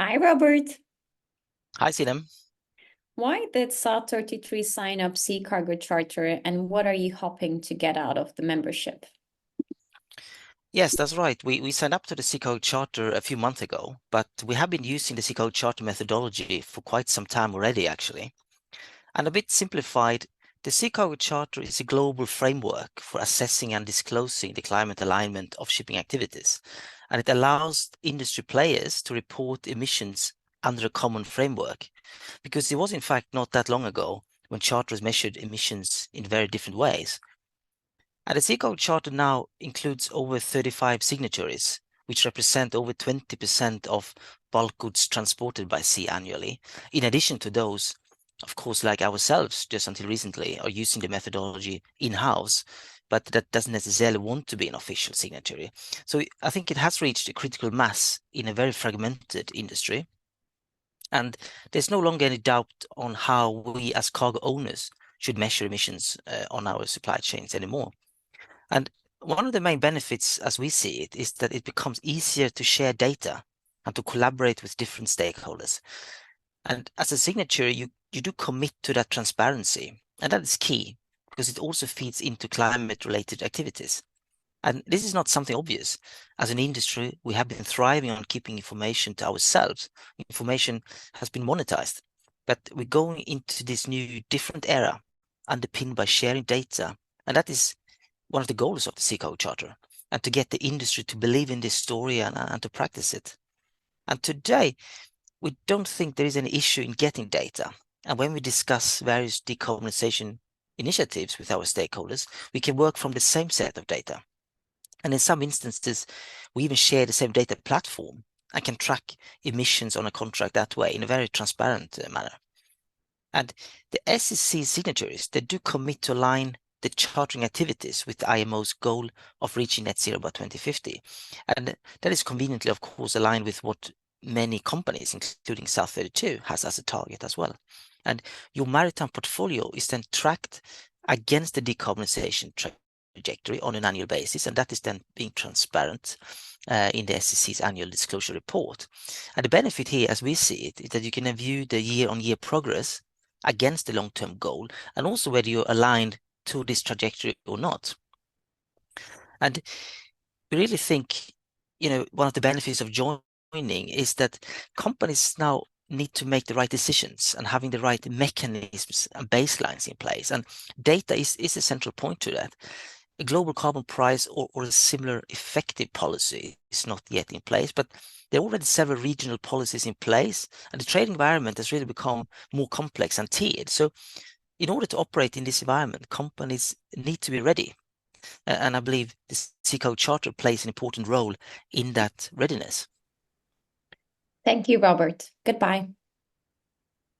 Hi, Robert. Hi, Sinem. Why did SA33 sign up Sea Cargo Charter, and what are you hoping to get out of the membership? Yes, that's right. We signed up to the Seacoast Charter a few months ago, but we have been using the Seacoast Charter methodology for quite some time already, actually. And a bit simplified, the Seacoast Charter is a global framework for assessing and disclosing the climate alignment of shipping activities. And it allows industry players to report emissions under a common framework, because it was in fact not that long ago when charters measured emissions in very different ways. And the Seacoast Charter now includes over 35 signatories, which represent over 20% of bulk goods transported by sea annually. In addition to those, of course, like ourselves, just until recently, are using the methodology in-house, but that doesn't necessarily want to be an official signatory. So I think it has reached a critical mass in a very fragmented industry. And there's no longer any doubt on how we as cargo owners should measure emissions on our supply chains anymore. And one of the main benefits, as we see it, is that it becomes easier to share data and to collaborate with different stakeholders. And as a signature, you do commit to that transparency. And that is key because it also feeds into climate-related activities. And this is not something obvious. As an industry, we have been thriving on keeping information to ourselves. Information has been monetized. But we're going into this new different era underpinned by sharing data. And that is one of the goals of the Seacoast Charter, and to get the industry to believe in this story and to practice it. And today, we don't think there is any issue in getting data. And when we discuss various decarbonization initiatives with our stakeholders, we can work from the same set of data. And in some instances, we even share the same data platform and can track emissions on a contract that way in a very transparent manner. And the SEC signatories, they do commit to align the chartering activities with the IMO's goal of reaching net zero by 2050. And that is conveniently, of course, aligned with what many companies, including South32, has as a target as well. And your maritime portfolio is then tracked against the decarbonization trajectory on an annual basis, and that is then being transparent in the SEC's annual disclosure report. And the benefit here, as we see it, is that you can view the year-on-year progress against the long-term goal, and also whether you're aligned to this trajectory or not. And we really think, one of the benefits of joining is that companies now need to make the right decisions and having the right mechanisms and baselines in place. And data is a central point to that. A global carbon price or a similar effective policy is not yet in place, but there are already several regional policies in place, and the trade environment has really become more complex and tiered. So in order to operate in this environment, companies need to be ready. And I believe the Seacoast Charter plays an important role in that readiness. Thank you, Robert. Goodbye.